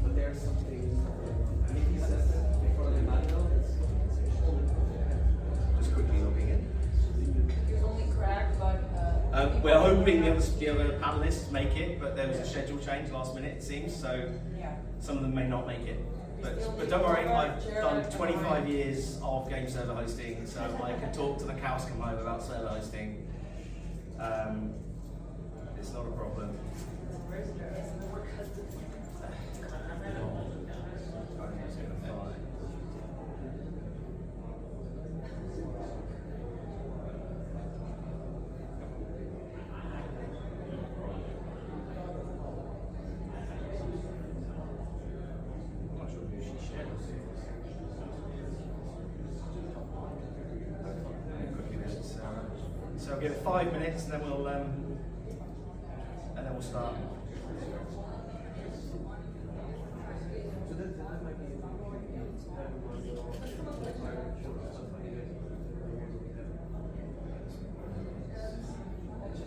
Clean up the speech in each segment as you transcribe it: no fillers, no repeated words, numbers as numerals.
But there's something. Mickey says that before the manual. Just quickly logging in. It's only cracked, but. We're hoping the other panelists make it, but there was a schedule change last minute, it seems, so Yeah. some of them may not make it. But don't worry, I've done 25 years of game server hosting, so I can talk to the cows come home about server hosting. It's not a problem. So I'll give it 5 minutes and then we'll start.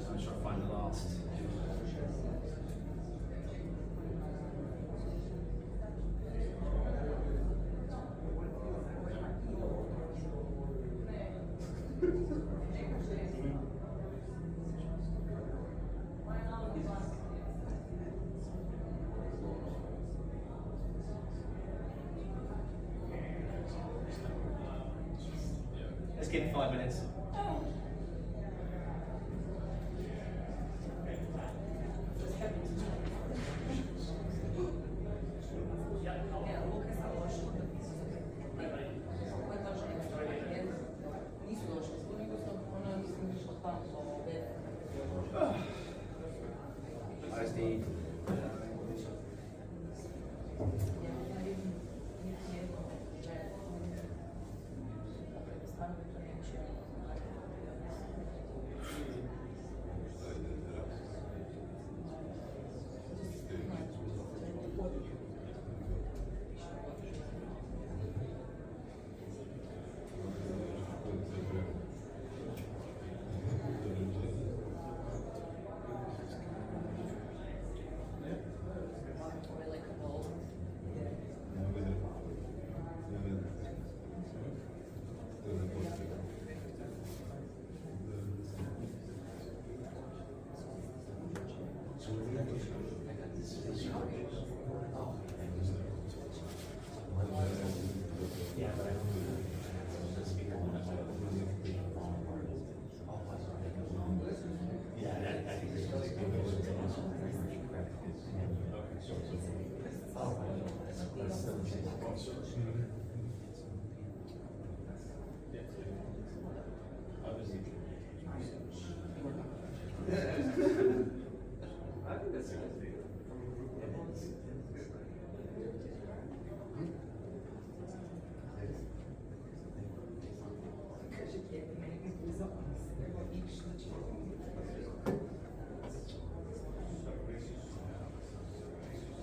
I'm trying to find the last. Let's give it 5 minutes. How's the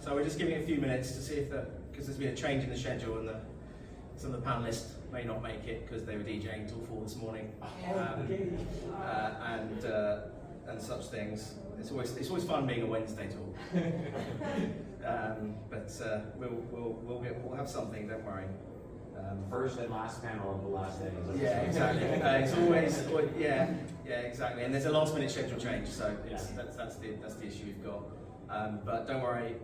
So we're just giving it a few minutes to see if because there's been a change in the schedule and some of the panelists may not make it because they were DJing till 4 this morning, and such things. It's always fun being a Wednesday talk. But we'll have something. Don't worry. First and last panel of the last day. Yeah, exactly. It's always yeah, exactly. And there's a last minute schedule change, so that's the issue we've got. But don't worry,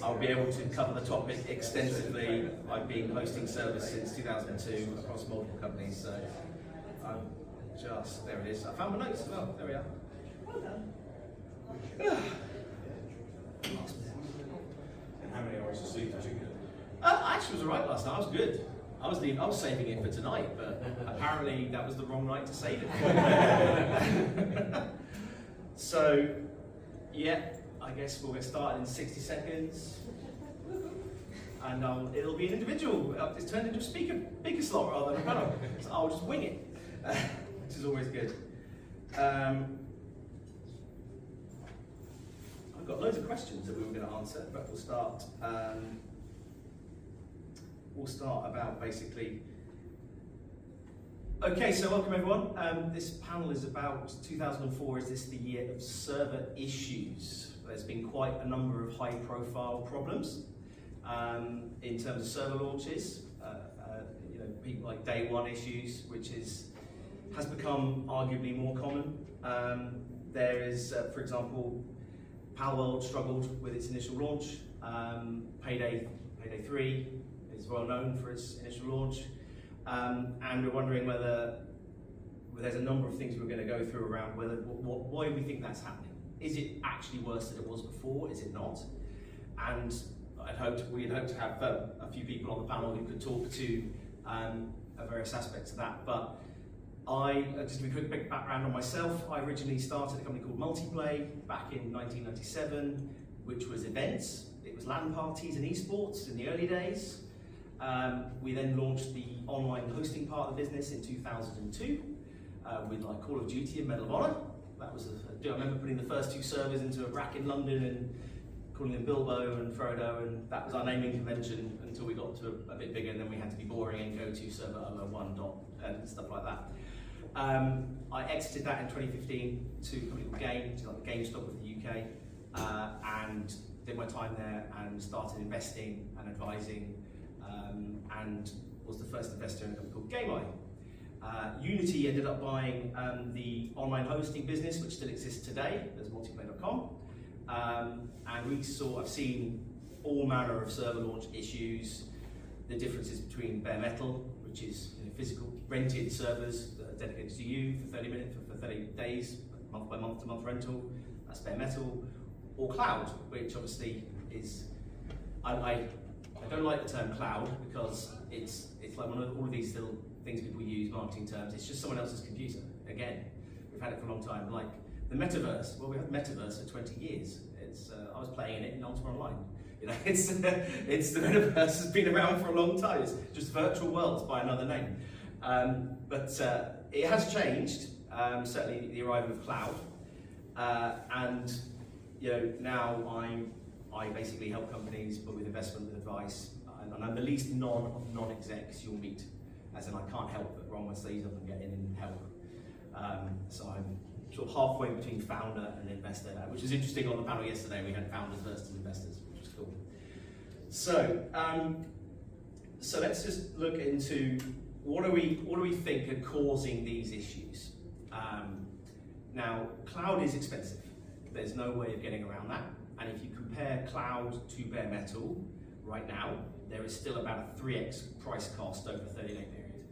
I'll be able to cover the topic extensively. I've been hosting service since 2002 across multiple companies, so I'm there it is. I found my notes as well. There we are. Well done. And how many hours of sleep did you get? I actually was alright last night. I was good. I was saving it for tonight, but apparently that was the wrong night to save it. So, yeah, I guess we'll get started in 60 seconds. And it'll be an individual. It's turned into a speaker slot rather than a panel. So I'll just wing it, which is always good. I've got loads of questions that we were going to answer, but we'll start. We'll start about basically Okay, so welcome everyone. This panel is about 2004, is this the year of server issues? There's been quite a number of high profile problems in terms of server launches. People like day one issues, which has become arguably more common. There is, for example, Palworld struggled with its initial launch. Payday 3 is well known for its initial launch. And we're wondering whether there's a number of things we're going to go through around why we think that's happening. Is it actually worse than it was before? Is it not? And we'd hoped to have a few people on the panel who could talk to various aspects of that. But just a quick background on myself. I originally started a company called Multiplay back in 1997, which was events. It was LAN parties and esports in the early days. We then launched the online hosting part of the business in 2002 with like Call of Duty and Medal of Honor. That was I remember putting the first 2 servers into a rack in London and calling them Bilbo and Frodo, and that was our naming convention until we got to a bit bigger, and then we had to be boring and go to server 001 and stuff like that. I exited that in 2015 to a company called Game, which is like the GameStop of the UK, and did my time there and started investing and advising, and was the first investor in a company called Gameye. Unity ended up buying the online hosting business, which still exists today, as multiplay.com. And I've seen all manner of server launch issues, the differences between bare metal, which is physical rented servers that are dedicated to you for 30 minutes, for 30 days, month by month to month rental, that's bare metal, or cloud, which obviously is, I don't like the term cloud because it's like one of all of these little things people use, marketing terms, it's just someone else's computer. Again, we've had it for a long time. Like the metaverse, well, we've had metaverse for 20 years. I was playing in it in Ultima Online. It's the metaverse has been around for a long time. It's just virtual worlds by another name. But it has changed, certainly the arrival of cloud. And now I basically help companies, but with investment and advice, and I'm the least non-execs you'll meet, as in I can't help but roll my sleeves up and get in and help. So I'm sort of halfway between founder and investor, which was interesting on the panel yesterday. We had founders versus investors, which is cool. So, so let's just look into what do we think are causing these issues. Now, cloud is expensive. There's no way of getting around that. And if you compare cloud to bare metal, right now, there is still about a 3x price cost over a 30-day period.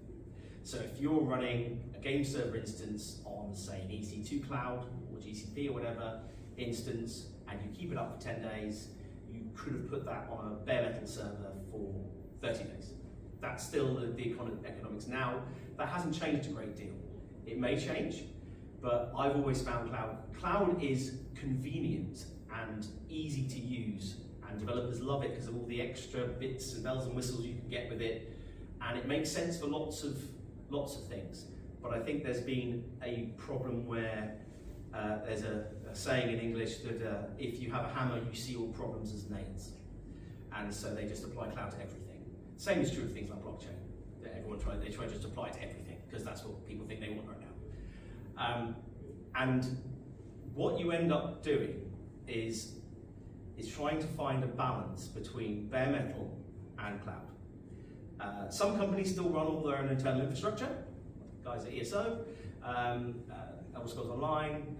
So if you're running a game server instance on, say, an EC2 cloud or GCP or whatever instance, and you keep it up for 10 days, you could have put that on a bare metal server for 30 days. That's still the economics now. That hasn't changed a great deal. It may change, but I've always found cloud is convenient and easy to use, and developers love it because of all the extra bits and bells and whistles you can get with it, and it makes sense for lots of things. But I think there's been a problem where there's a saying in English that if you have a hammer, you see all problems as nails, and so they just apply cloud to everything. Same is true of things like blockchain. That they try to just apply to everything because that's what people think they want right now. And what you end up doing is trying to find a balance between bare metal and cloud. Some companies still run all their own internal infrastructure, guys at ESO, Elder Scrolls Online,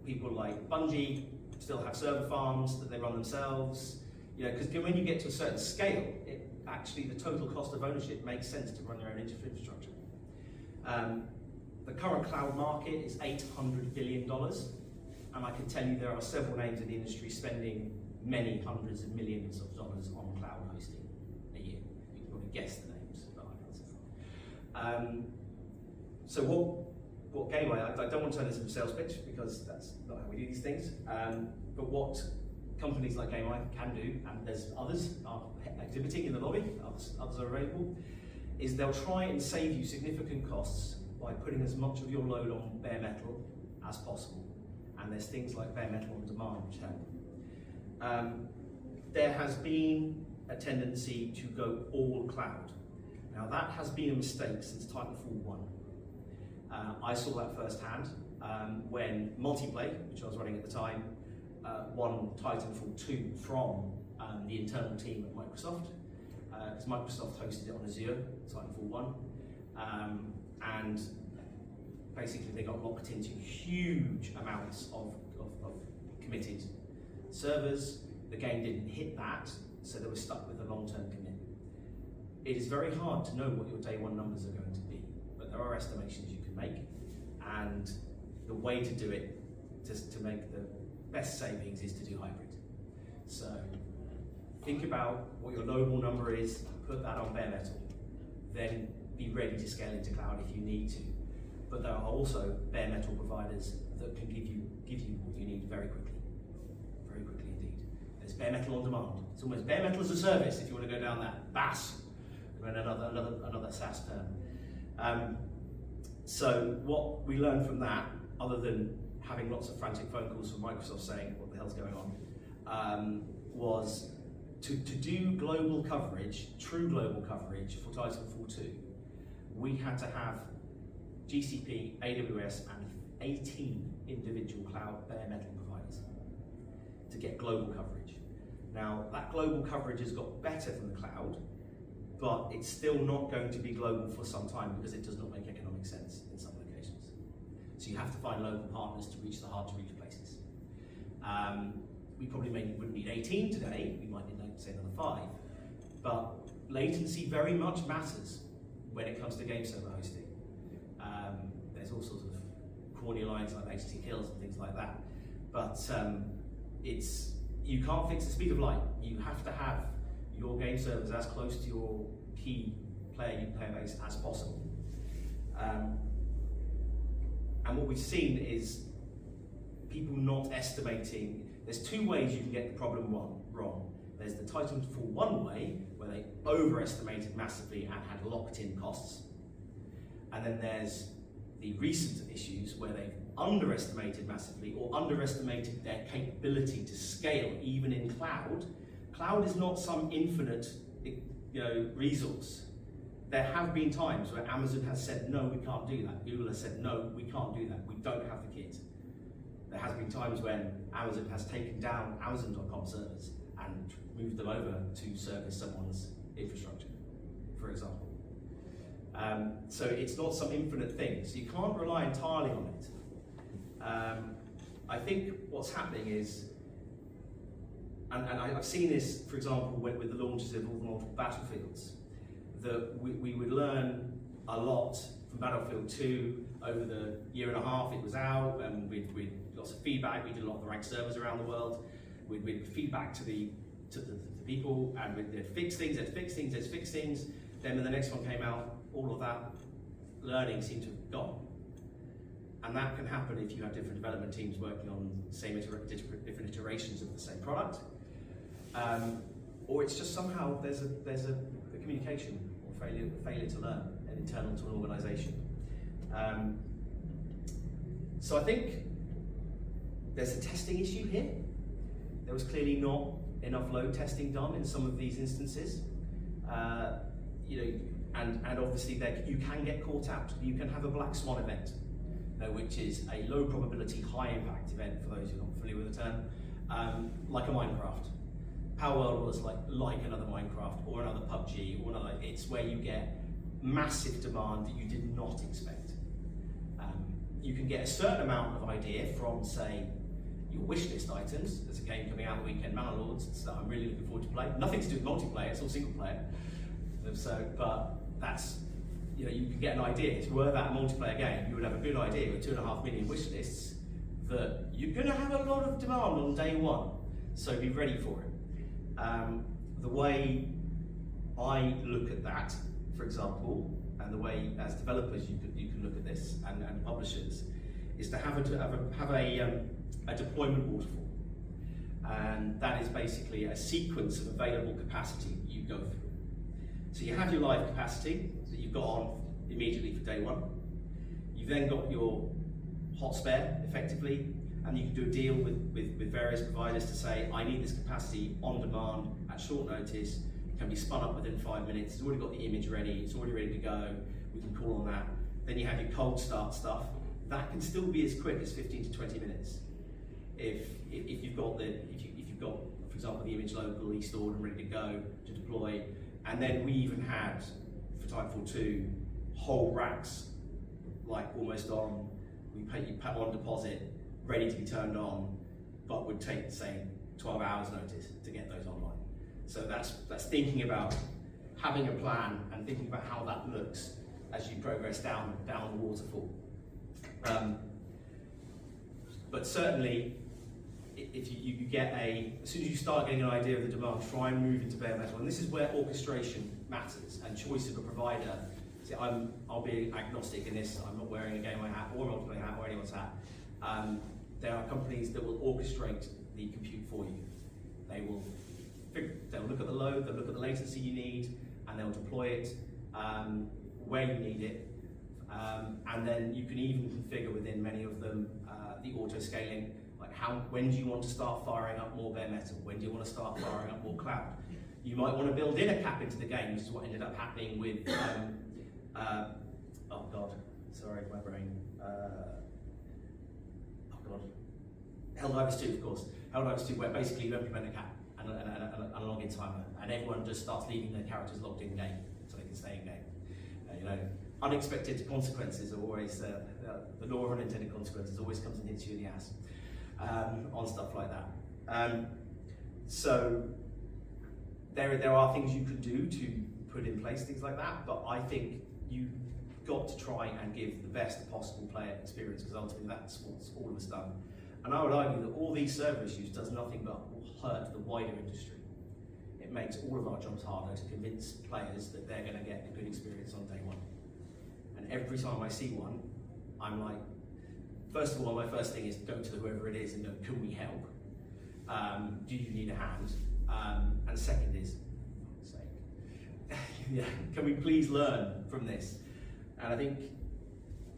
people like Bungie still have server farms that they run themselves. Because when you get to a certain scale, actually the total cost of ownership makes sense to run your own infrastructure. The current cloud market is $800 billion, and I can tell you there are several names in the industry spending many hundreds of millions of dollars on cloud hosting a year. You can probably guess the names, but I can't say. So what Gameye, I don't want to turn this into a sales pitch because that's not how we do these things, but what companies like Gameye can do, and there's others are exhibiting in the lobby, others are available, is they'll try and save you significant costs by putting as much of your load on bare metal as possible. And there's things like bare metal on demand which help. There has been a tendency to go all cloud. Now that has been a mistake since Titanfall 1. I saw that firsthand when Multiplay, which I was running at the time, won Titanfall 2 from the internal team at Microsoft, because Microsoft hosted it on Azure, Titanfall 1, and basically they got locked into huge amounts of committed servers. The game didn't hit that, so they were stuck with a long-term commit. It is very hard to know what your day one numbers are going to be, but there are estimations you can make, and the way to do it, to make the best savings, is to do hybrid. So think about what your knowable number is, put that on bare metal, then be ready to scale into cloud if you need to. But there are also bare metal providers that can give you what you need very quickly indeed. There's bare metal on demand. It's almost bare metal as a service if you want to go down that BaaS, another SaaS term. So what we learned from that, other than having lots of frantic phone calls from Microsoft saying what the hell's going on, was to do global coverage, true global coverage for Titanfall 2, we had to have GCP, AWS, and 18 individual cloud bare metal providers to get global coverage. Now, that global coverage has got better from the cloud, but it's still not going to be global for some time because it does not make economic sense in some locations. So you have to find local partners to reach the hard to reach places. We probably wouldn't need 18 today, we might need, say, another 5. But latency very much matters when it comes to game server hosting. There's all sorts of corny lines like latency kills and things like that. But you can't fix the speed of light. You have to have your game servers as close to your key player base as possible. And what we've seen is people not estimating. There's 2 ways you can get the problem wrong. There's the Titanfall 1 way, where they overestimated massively and had locked-in costs. And then there's the recent issues where they've underestimated massively or underestimated their capability to scale even in cloud. Cloud is not some infinite, resource. There have been times where Amazon has said, no, we can't do that. Google has said, no, we can't do that. We don't have the kit. There has been times when Amazon has taken down Amazon.com servers and moved them over to service someone's infrastructure, for example. So it's not some infinite thing. So you can't rely entirely on it. I think what's happening is, and I've seen this, for example, with the launches of all the multiple battlefields, that we would learn a lot from Battlefield 2 over the year and a half it was out, and we'd lots of feedback. We did a lot of the ranked servers around the world. We'd feedback to the people, and they'd fix things. Then when the next one came out, all of that learning seemed to have gone. And that can happen if you have different development teams working on different iterations of the same product, or it's just somehow there's a communication or failure to learn and internal to an organisation. So I think there's a testing issue here. There was clearly not enough load testing done in some of these instances. And obviously you can get caught out. You can have a black swan event, which is a low probability, high impact event for those who are not familiar with the term, like a Minecraft. Palworld was like another Minecraft or another PUBG or another. It's where you get massive demand that you did not expect. You can get a certain amount of idea from, say, your wishlist items. There's a game coming out the weekend, Manor-Lords, that I'm really looking forward to play. Nothing to do with multiplayer, it's all single player. But that's, you can get an idea. Were that a multiplayer game, you would have a good idea with 2.5 million wish lists that you're going to have a lot of demand on day one. So be ready for it. The way I look at that, for example, and the way as developers you can look at this and publishers, is to have a deployment waterfall. And that is basically a sequence of available capacity you go through. So you have your live capacity that you've got on immediately for day one. You've then got your hot spare, effectively, and you can do a deal with various providers to say, I need this capacity on demand at short notice. can be spun up within 5 minutes. It's already got the image ready. It's already ready to go. We can call on that. Then you have your cold start stuff. That can still be as quick as 15 to 20 minutes. If you've got for example, the image locally stored and ready to go to deploy. And then we even had, for Titanfall 2, whole racks, like almost on, you put on deposit, ready to be turned on, but would take, say, 12 hours notice to get those online. So that's thinking about having a plan and thinking about how that looks as you progress down the waterfall. But certainly, if you get as soon as you start getting an idea of the demand, try and move into bare metal. And this is where orchestration matters and choice of a provider. See, I'll be agnostic in this. I'm not wearing a Gameye hat or a Multiplay hat or anyone's hat. There are companies that will orchestrate the compute for you. They'll look at the load, they'll look at the latency you need, and they'll deploy it where you need it. And then you can even configure within many of them the auto scaling. Like when do you want to start firing up more bare metal? When do you want to start firing up more cloud? You might want to build in a cap into the game, which is what ended up happening with, oh God, sorry, my brain. Oh God, Helldivers 2, of course. Helldivers 2, where basically you implement a cap and a login timer, and everyone just starts leaving their characters logged in game so they can stay in game. Unexpected consequences are always, the law of unintended consequences always comes and hits you in the ass on stuff like that. So there are things you can do to put in place things like that, but I think you've got to try and give the best possible player experience, because ultimately that's what's all of us done. And I would argue that all these server issues does nothing but hurt the wider industry. It makes all of our jobs harder to convince players that they're going to get a good experience on day one. And every time I see one, I'm like, first of all, my first thing is go to whoever it is and go, can we help? Do you need a hand? And second is, for sake, yeah, can we please learn from this? And I think,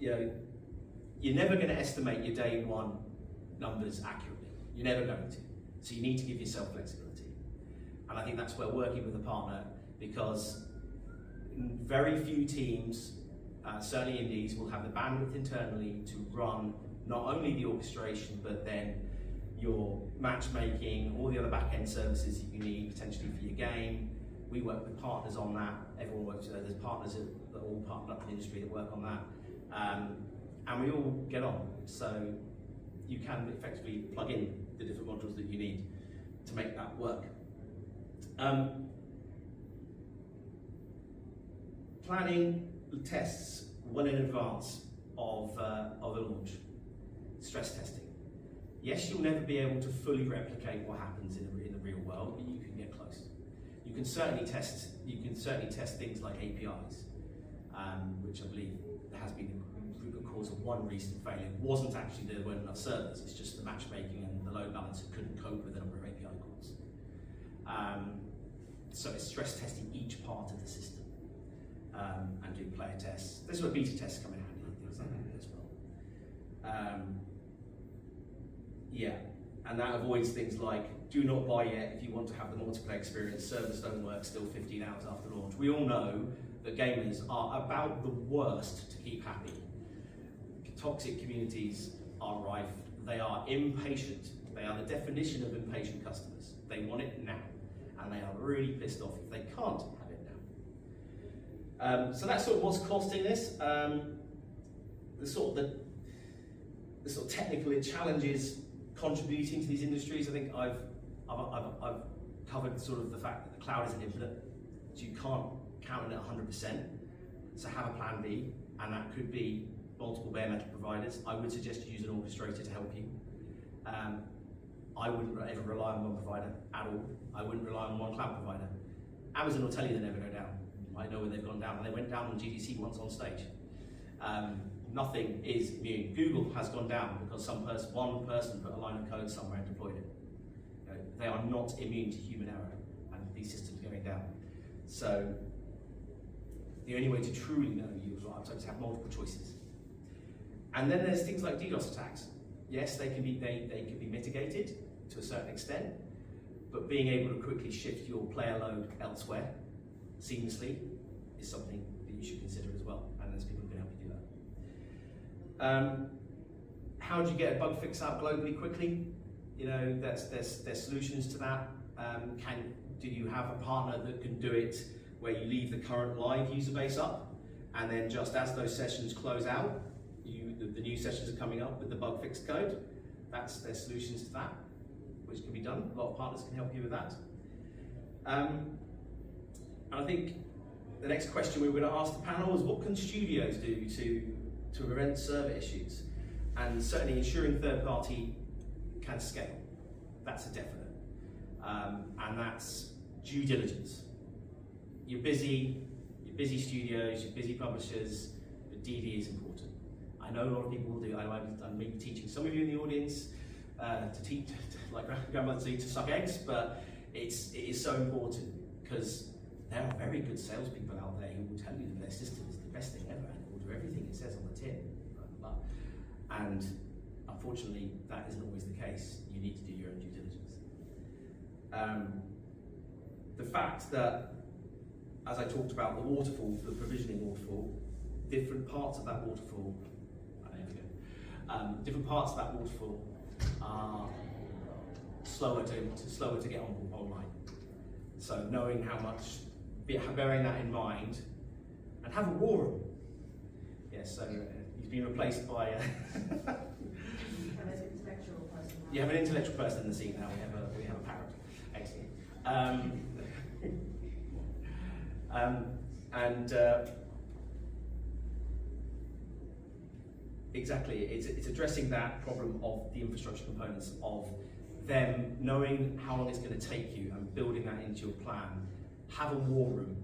you're never going to estimate your day one numbers accurately. You're never going to. So you need to give yourself flexibility. And I think that's where working with a partner, because very few teams, certainly indies, will have the bandwidth internally to run not only the orchestration, but then your matchmaking, all the other back-end services that you need potentially for your game. We work with partners on that. Everyone works with there's partners that all partner up in the industry that work on that. And we all get on. So you can effectively plug in the different modules that you need to make that work. Planning tests well in advance of a launch. Stress testing. Yes, you'll never be able to fully replicate what happens in the real world, but you can get close. You can certainly test things like APIs, which I believe has been the cause of one recent failure. It wasn't actually there weren't enough servers, it's just the matchmaking and the load balancer couldn't cope with the number of API calls. So it's stress testing each part of the system and doing player tests. This is where beta tests come in handy, things like that as well. Yeah, and that avoids things like, do not buy yet if you want to have the multiplayer experience, servers don't work still 15 hours after launch. We all know that gamers are about the worst to keep happy. Toxic communities are rife, they are impatient, they are the definition of impatient customers. They want it now, and they are really pissed off if they can't have it now. So that's sort of what's costing this. The sort of technical challenges contributing to these industries. I think I've covered sort of the fact that the cloud isn't infinite, so you can't count on it 100%. So have a plan B, and that could be multiple bare metal providers. I would suggest you use an orchestrator to help you. I wouldn't ever rely on one provider at all. I wouldn't rely on one cloud provider. Amazon will tell you they never go down. I know when they've gone down, and they went down on GDC once on stage. Nothing is immune. Google has gone down because one person put a line of code somewhere and deployed it. They are not immune to human error, and these systems are going down. So the only way to truly know you is to have multiple choices. And then there's things like DDoS attacks. Yes, they can be mitigated to a certain extent, but being able to quickly shift your player load elsewhere seamlessly is something that you should consider as well, and there's people who can help you do that. How do you get a bug fix out globally quickly? You know, there's solutions to that. Do you have a partner that can do it where you leave the current live user base up, and then just as those sessions close out, the new sessions are coming up with the bug fix code? There's solutions to that, which can be done. A lot of partners can help you with that. And I think the next question we were going to ask the panel is, what can studios do to prevent server issues? And certainly ensuring third party can scale. That's a definite. And that's due diligence. You're busy studios, you're busy publishers, but DD is important. I know a lot of people will do. I'm maybe teaching some of you in the audience to teach, like grandmother to suck eggs, but it is so important, because there are very good salespeople out there who will tell you that their system is the best thing ever and it will do everything it says on the tin. And unfortunately, that isn't always the case. You need to do your own due diligence. The fact that, as I talked about the waterfall, the provisioning waterfall, different parts of that waterfall, different parts of that waterfall are slower to get online. So knowing how much, bearing that in mind, and have a war room. Yes, so he's been replaced by you have an intellectual person in the scene now. We have a parrot. Excellent. Exactly, it's addressing that problem of the infrastructure components, of them knowing how long it's going to take you and building that into your plan. Have a war room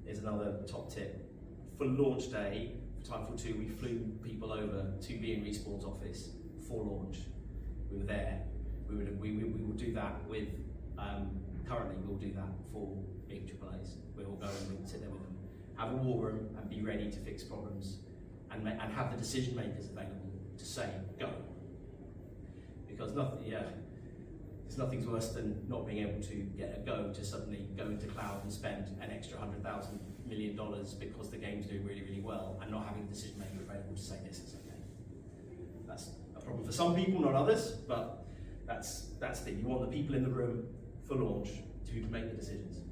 is another top tip. For launch day, for Titanfall 2, we flew people over to B&E Respawn's office for launch. We were there. We will do that with, currently we'll do that for big AAAs. We will go and we'll sit there with them, have a war room and be ready to fix problems, and have the decision makers available to say, go. Because nothing's worse than not being able to get a go to suddenly go into cloud and spend an extra $100,000 million because the game's doing really, really well, and not having a decision maker available to say this is okay. That's a problem for some people, not others, but that's the thing. You want the people in the room for launch to make the decisions.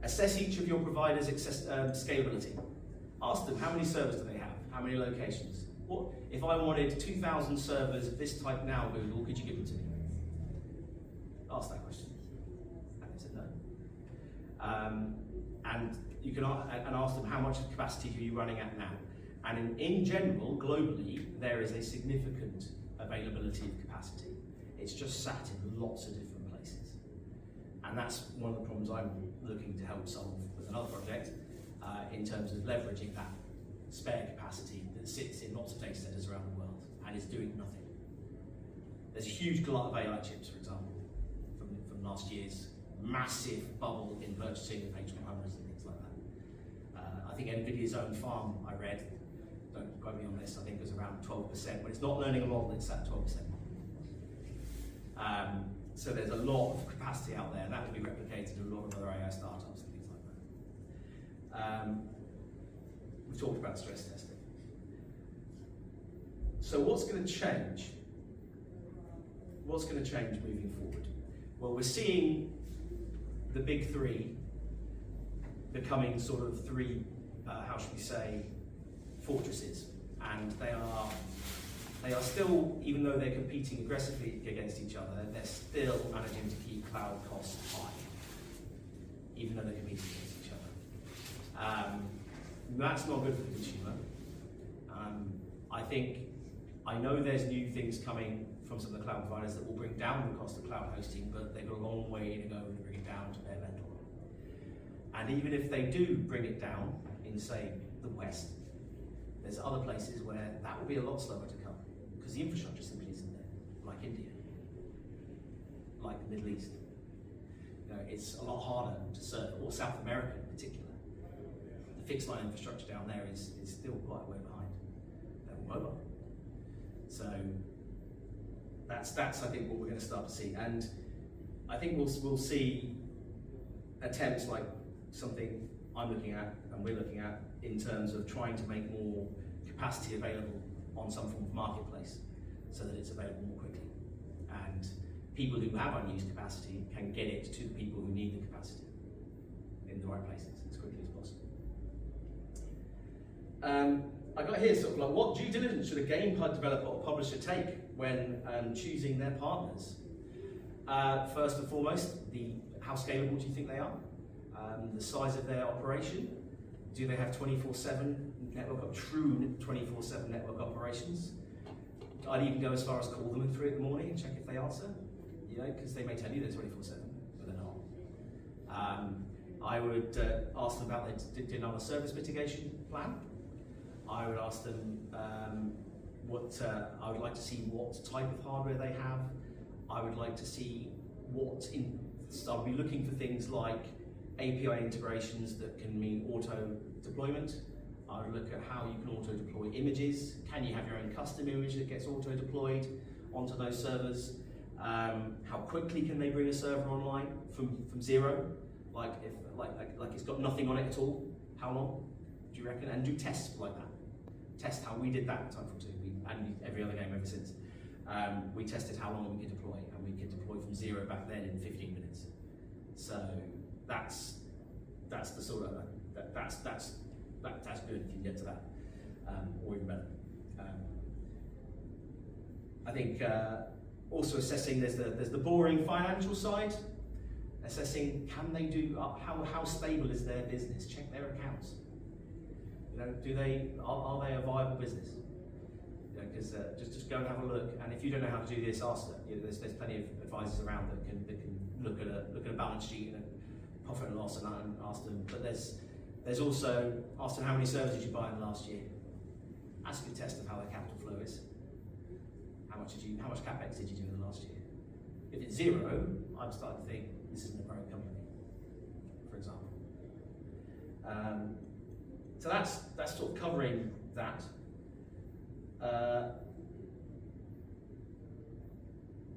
Assess each of your providers' scalability. Ask them, how many servers do they have? How many locations? What if I wanted 2,000 servers of this type now, Google, could you give them to me? Ask that question. And they said no. And you can ask them, how much capacity are you running at now? And in general, globally, there is a significant availability of capacity. It's just sat in lots of different places. And that's one of the problems I'm looking to help solve with another project, in terms of leveraging that spare capacity that sits in lots of data centers around the world and is doing nothing. There's a huge glut of AI chips, for example, from last year's massive bubble in purchasing of H100s and things like that. I think NVIDIA's own farm, I read, don't quote me on this, I think it was around 12%. When it's not learning a model, it's at 12%. So there's a lot of capacity out there, and that will be replicated in a lot of other AI startups and things like that. We've talked about stress testing. So what's going to change? What's going to change moving forward? Well, we're seeing the big three becoming sort of three, how should we say, fortresses. And they are still, even though they're competing aggressively against each other, they're still managing to keep cloud costs high, even though they're competing against each other. That's not good for the consumer. I know there's new things coming from some of the cloud providers that will bring down the cost of cloud hosting, but they've got a long way to go to bring it down to bare metal. And even if they do bring it down in, say, the West, there's other places where that will be a lot slower to come, because the infrastructure simply isn't there, like India, like the Middle East. You know, it's a lot harder to serve, or South America in particular. The fixed line infrastructure down there is still quite a way behind. They're mobile. So that's I think what we're going to start to see. And I think we'll see attempts like something I'm looking at and we're looking at in terms of trying to make more capacity available on some form of marketplace so that it's available more quickly. And people who have unused capacity can get it to the people who need the capacity in the right places as quickly as possible. I got here sort of like, what due diligence should a game developer or publisher take when choosing their partners? First and foremost, how scalable do you think they are? The size of their operation. Do they have 24/7 network, true 24/7 network operations? I'd even go as far as call them at 3 in the morning and check if they answer, you know, because they may tell you they're 24/7, but they're not. I would ask them about their denial of service mitigation plan. I would ask them I would like to see what type of hardware they have. I would like to see I'll be looking for things like API integrations that can mean auto deployment. I would look at how you can auto deploy images. Can you have your own custom image that gets auto deployed onto those servers? How quickly can they bring a server online from zero? Like it's got nothing on it at all. How long do you reckon? And do tests like that. Test how we did that in Titanfall 2 and every other game ever since. We tested how long we could deploy, and we could deploy from zero back then in 15 minutes. So that's the sort of that's good if you can get to that, or even better. I think also assessing there's the boring financial side. Assessing can they do how stable is their business? Check their accounts. You know, are they a viable business? Because just go and have a look, and if you don't know how to do this, ask them. You know, there's plenty of advisors around that can look at a balance sheet and a profit and loss and ask them. But there's also ask them how many servers did you buy in the last year. That's a good test of how their capital flow is. How much capex did you do in the last year? If it's zero, I'm starting to think this isn't a growing company, for example. So that's sort of covering that.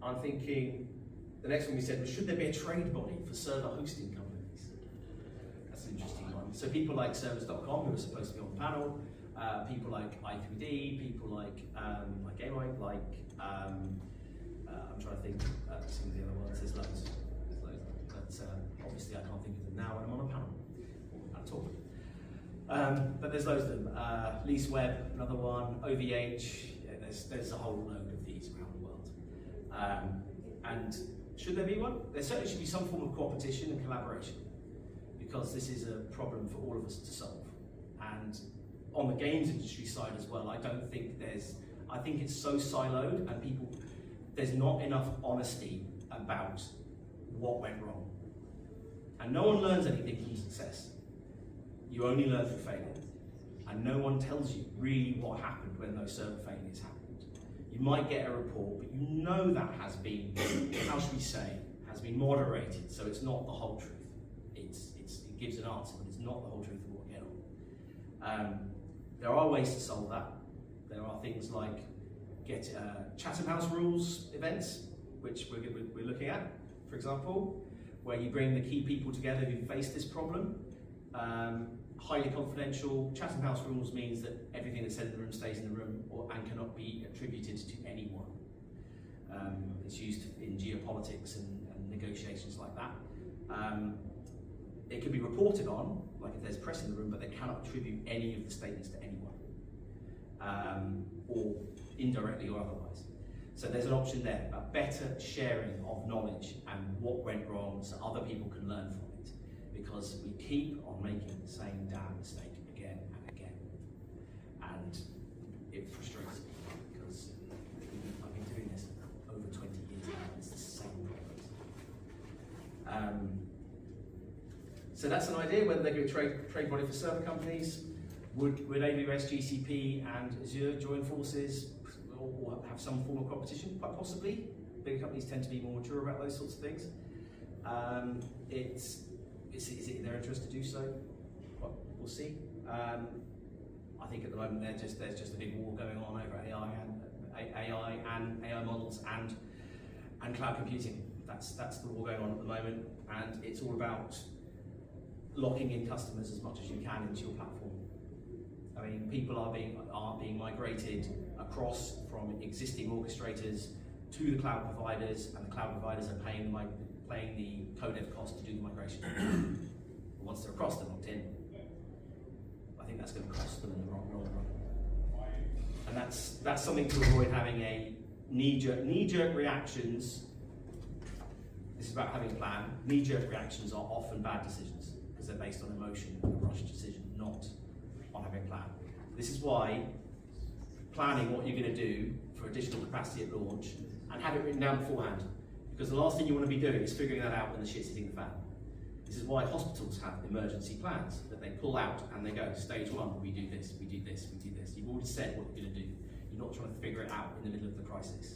I'm thinking the next one we said was, should there be a trade body for server hosting companies? That's an interesting one. So people like servers.com, who are supposed to be on the panel, people like i3D, people like Gameye, I'm trying to think some of the other ones. There's loads. But obviously I can't think of them now when I'm on a panel at all. But there's loads of them. Lease Web, another one. OVH. Yeah, there's a whole load of these around the world. And should there be one? There certainly should be some form of competition and collaboration, because this is a problem for all of us to solve. And on the games industry side as well, I think it's so siloed, and there's not enough honesty about what went wrong. And no one learns anything from success. You only learn from failure. And no one tells you really what happened when those server failures happened. You might get a report, but you know that has been, how should we say, has been moderated, so it's not the whole truth. It gives an answer, but it's not the whole truth of what went on. There are ways to solve that. There are things like Chatham House Rules events, which we're looking at, for example, where you bring the key people together who face this problem. Highly confidential. Chatham House Rules means that everything that's said in the room stays in the room and cannot be attributed to anyone. It's used in geopolitics and negotiations like that. It can be reported on, like if there's press in the room, but they cannot attribute any of the statements to anyone, or indirectly or otherwise. So there's an option there, a better sharing of knowledge and what went wrong so other people can learn from it. Because we keep on making the same damn mistake again and again. And it frustrates me, because I've been doing this over 20 years now, and it's the same problem. So that's an idea, whether they go trade body for server companies. Would AWS, GCP and Azure join forces or have some form of competition? Quite possibly. Bigger companies tend to be more mature about those sorts of things. Is it in their interest to do so? Well, we'll see. I think at the moment there's just a big war going on over AI and AI models and cloud computing. That's the war going on at the moment, and it's all about locking in customers as much as you can into your platform. I mean, people are being migrated across from existing orchestrators to the cloud providers, and the cloud providers are paying the co-dev cost to do the migration. Once they're across, they're locked in. I think that's going to cost them in the long run. And that's something to avoid having a knee-jerk reactions. This is about having a plan. Knee-jerk reactions are often bad decisions because they're based on emotion and a rushed decision, not on having a plan. This is why planning what you're going to do for additional capacity at launch and have it written down beforehand. Because the last thing you want to be doing is figuring that out when the shit's hitting the fan. This is why hospitals have emergency plans that they pull out and they go, stage 1, we do this, we do this, we do this. You've already said what you're going to do. You're not trying to figure it out in the middle of the crisis.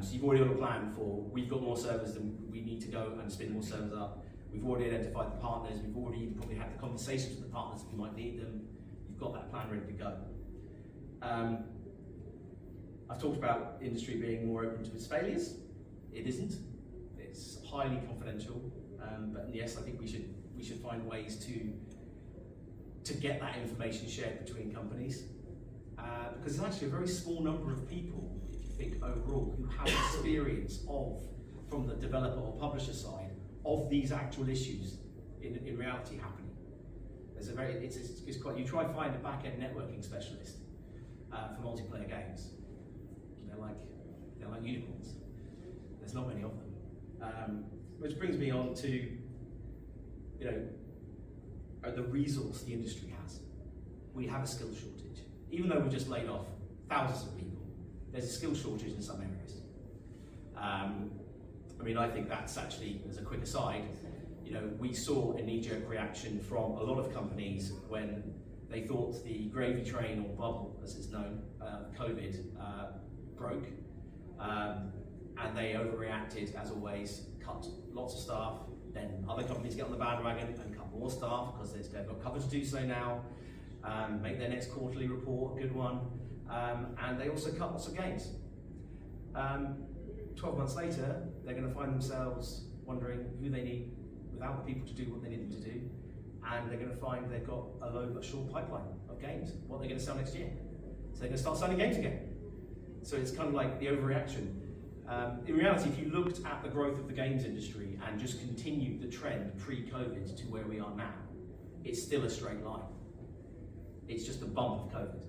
So you've already got a plan for, we've got more servers than we need to go and spin more servers up. We've already identified the partners. We've already probably had the conversations with the partners if you might need them. You've got that plan ready to go. I've talked about industry being more open to its failures. It isn't. It's highly confidential. But yes, I think we should find ways to get that information shared between companies. Because it's actually a very small number of people, if you think overall, who have experience from the developer or publisher side, of these actual issues in reality happening. It's quite, you try and find a backend networking specialist for multiplayer games. They're like unicorns. There's not many of them. Which brings me on to, the resource the industry has. We have a skill shortage. Even though we've just laid off thousands of people, there's a skill shortage in some areas. I think that's actually, as a quick aside, we saw a knee-jerk reaction from a lot of companies when they thought the gravy train or bubble, as it's known, COVID, broke, and they overreacted, as always, cut lots of staff. Then other companies get on the bandwagon and cut more staff because they've got cover to do so now, make their next quarterly report a good one, and they also cut lots of games. 12 months later, they're going to find themselves wondering who they need without the people to do what they need them to do, and they're going to find they've got a low but short pipeline of games. What they're going to sell next year. So they're going to start selling games again. So it's kind of like the overreaction. In reality, if you looked at the growth of the games industry and just continued the trend pre-COVID to where we are now, it's still a straight line. It's just a bump of COVID.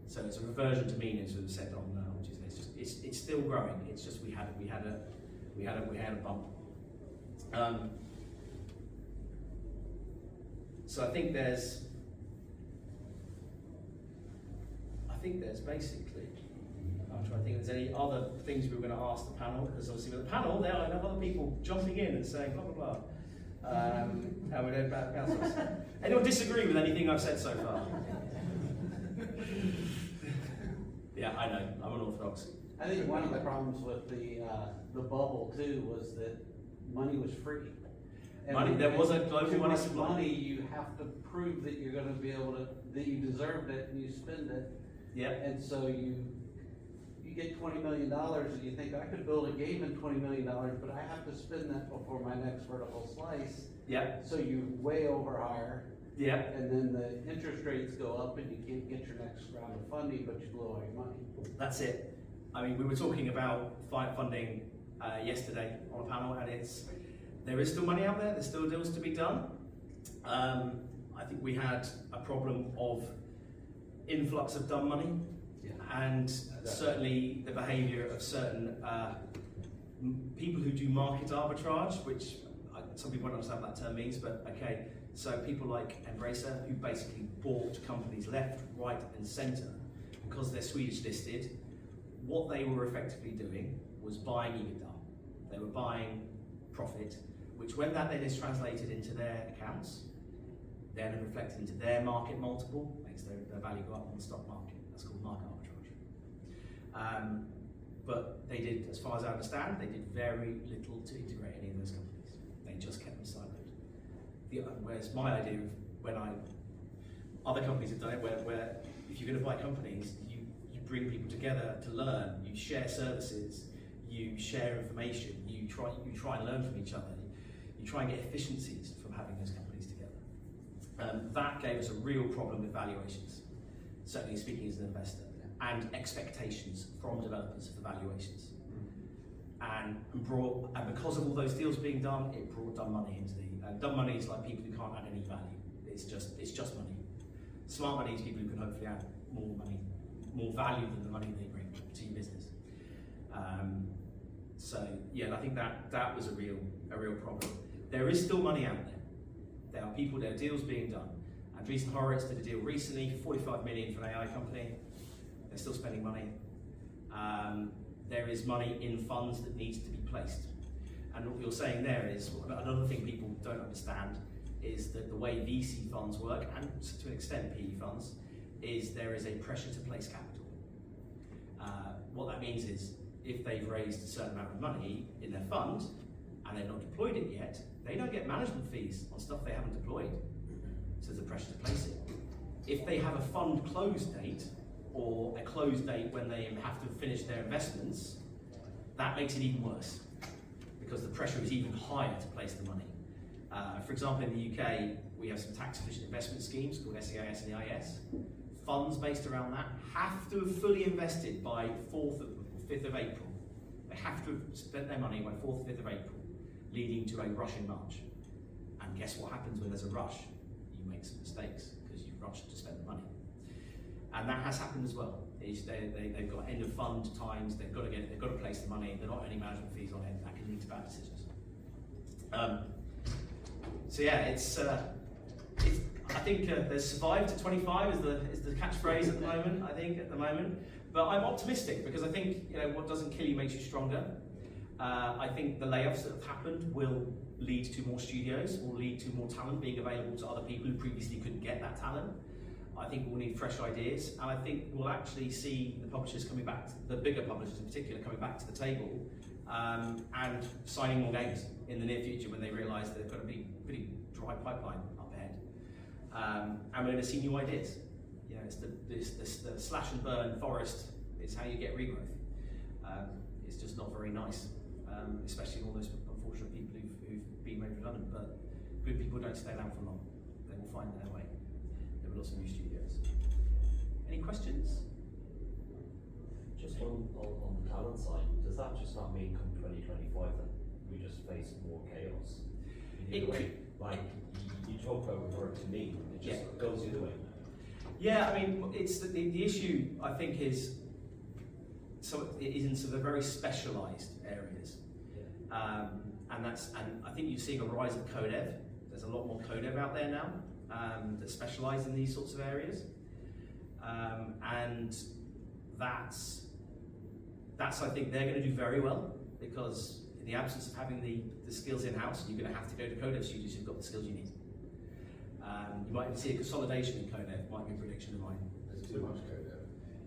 So it's a reversion to mean, as we've said on which is it's still growing. It's just we had a bump. So I think there's basically, I'm trying to think if there's any other things we were going to ask the panel, because obviously with the panel there are other people jumping in and saying blah blah blah. And we don't bounce us. Anyone disagree with anything I've said so far? Yeah, I know. I'm unorthodox. I think one of the problems with the bubble too was that money was free. And there was a global money supply. Money, you have to prove that you're going to be able to, that you deserved it and you spend it. Yeah. And so you get $20 million and you think, I could build a game in $20 million, but I have to spend that before my next vertical slice. Yeah. So you way overhire. Yeah. And then the interest rates go up and you can't get your next round of funding, but you blow all your money. That's it. I mean, we were talking about funding yesterday on a panel, and there is still money out there. There's still deals to be done. I think we had a problem of influx of dumb money, and certainly the behaviour of certain people who do market arbitrage, which some people don't understand what that term means, but okay. So people like Embracer, who basically bought companies left, right, and centre because they're Swedish listed. What they were effectively doing was buying EBITDA. They were buying profit, which when that then is translated into their accounts, then reflected into their market multiple, makes their value go up on the stock market. That's called market arbitrage. But they did, as far as I understand, they did very little to integrate any of those companies. They just kept them siloed. Whereas my idea of when other companies have done it, where if you're going to buy companies, you bring people together to learn, you share services, you share information, you try and learn from each other, you try and get efficiencies from having those companies together. That gave us a real problem with valuations, certainly speaking as an investor, and expectations from developers for valuations. And because of all those deals being done, it brought dumb money into dumb money is like people who can't add any value. It's just money. Smart money is people who can hopefully add more value than the money they bring to your business. So yeah, I think that was a real problem. There is still money out there. There are deals being done. Andreessen Horowitz did a deal recently, 45 million for an AI company. They're still spending money. There is money in funds that needs to be placed. And what you're saying there is, another thing people don't understand is that the way VC funds work, and to an extent PE funds, is there is a pressure to place capital. What that means is, if they've raised a certain amount of money in their fund, and they've not deployed it yet, they don't get management fees on stuff they haven't deployed. So there's a pressure to place it. If they have a fund close date, or a close date when they have to finish their investments, that makes it even worse, because the pressure is even higher to place the money. For example, in the UK, we have some tax-efficient investment schemes called SEIS and EIS. Funds based around that have to have fully invested by 4th or 5th of April. They have to have spent their money by 4th or 5th of April, leading to a rush in March. And guess what happens when there's a rush? You make some mistakes because you've rushed to spend the money. And that has happened as well. They've got end of fund times, they've got to place the money, they're not earning management fees on it, that can lead to bad decisions. So yeah, I think there's survive to 25 is the catchphrase at the moment. But I'm optimistic because I think what doesn't kill you makes you stronger. I think the layoffs that have happened will lead to more studios, will lead to more talent being available to other people who previously couldn't get that talent. I think we'll need fresh ideas, and I think we'll actually see the publishers coming back, the bigger publishers in particular, coming back to the table and signing more games in the near future when they realise that they've got a pretty dry pipeline up ahead. And we're going to see new ideas. It's the slash and burn forest is how you get regrowth. It's just not very nice, especially all those unfortunate people who've been made redundant. But good people don't stay down for long. They will find their way. There are lots of new studios. Any questions? Just on the talent side, does that just not mean come 2025 that we just face more chaos? Like you talk about work to me, it just goes the other way. Yeah, I mean, it's the issue. I think is it is in some of the very specialised areas, and I think you're seeing a rise of codev. There's a lot more codev out there now that specialise in these sorts of areas, and that's I think they're going to do very well, because in the absence of having the skills in-house, you're going to have to go to codev studios who've got the skills you need. You might see a consolidation in codev, might be a prediction of mine. There's too much code there.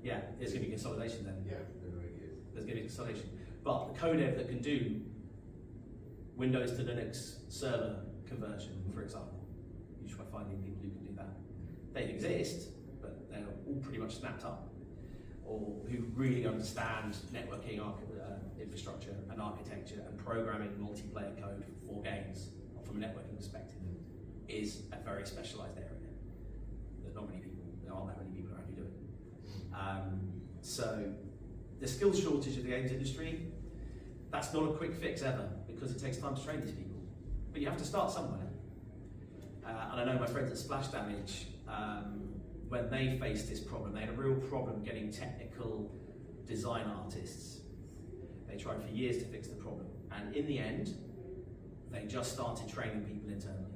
Yeah, there's going to be consolidation then. Yeah, there really is. There's going to be consolidation. But the codev that can do Windows to Linux server conversion, for example, you should find people who can do that. They exist, but they're all pretty much snapped up, or who really understand networking infrastructure and architecture and programming multiplayer code for games from a networking perspective is a very specialised area. There aren't that many people around who do it. So the skills shortage of the games industry, that's not a quick fix ever, because it takes time to train these people. But you have to start somewhere. And I know my friends at Splash Damage, when they faced this problem, they had a real problem getting technical design artists. They tried for years to fix the problem. And in the end, they just started training people internally.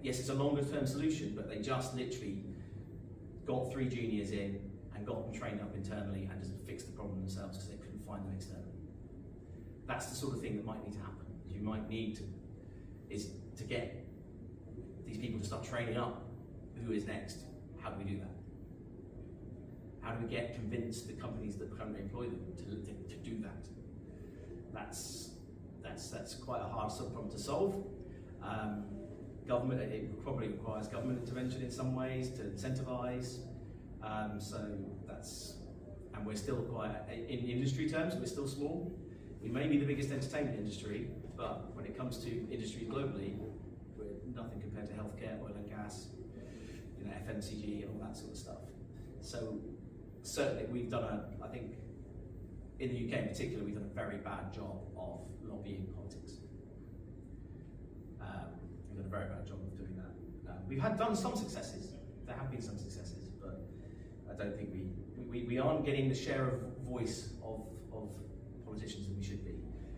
Yes, it's a longer term solution, but they just literally got 3 juniors in and got them trained up internally and just fixed the problem themselves because they couldn't find them externally. That's the sort of thing that might need to happen. You might need to get these people to start training up. Who is next? How do we do that? How do we convince the companies that currently employ them to do that? That's quite a hard problem to solve. Government, it probably requires government intervention in some ways to incentivise. So and we're still quite, in industry terms, we're still small. We may be the biggest entertainment industry, but when it comes to industries globally, we're nothing compared to healthcare, oil and gas, you know, FMCG and all that sort of stuff. So certainly we've done I think in the UK in particular, we've done a very bad job of lobbying politics. We've done a very bad job of doing that. We've done some successes. There have been some successes, but I don't think we aren't getting the share of voice of politicians that we should be.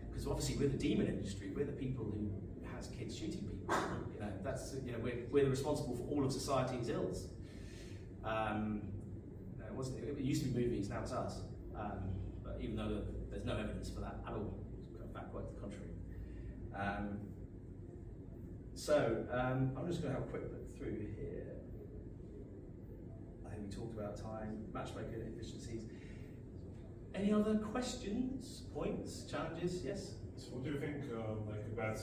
Because obviously we're the demon industry. We're the people who has kids shooting people. You know, that's, you know, we're the responsible for all of society's ills. It used to be movies, now it's us. But even though there's no evidence for that at all, in fact, quite the contrary. I'm just going to have a quick look through here. I think we talked about time, matchmaking efficiencies. Any other questions, points, challenges? Yes? So what do you think, like a bad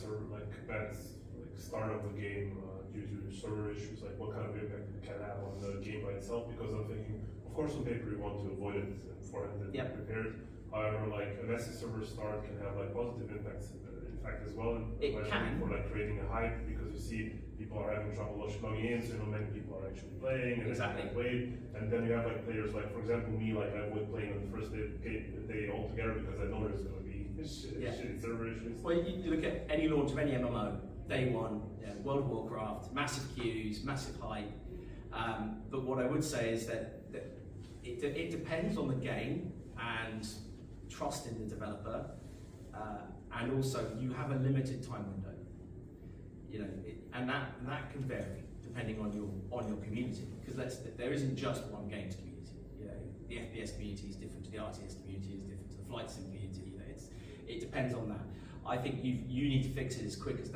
start of the game due to server issues, like what kind of impact it can have on the game by itself? Because I'm thinking, of course, on paper you want to avoid it beforehand and be prepared. However, like a messy server start can have like positive impacts, in fact, as well. It can. For like creating a hype, because you see people are having trouble logging in, so you know many people are actually playing, and exactly. Wait, and then you have like players like, for example, me, like I avoid playing on the first day altogether because I know there's going to be shitty server issues. Well, you look at any launch of any MMO, day one, World of Warcraft, massive queues, massive hype. But what I would say is that it depends on the game and trust in the developer, and also you have a limited time window. You know, and that can vary depending on your community, because there isn't just one games community. You know, the FPS community is different to the RTS community, is different to the flight sim community. You know, it depends on that. I think you need to fix it as quick as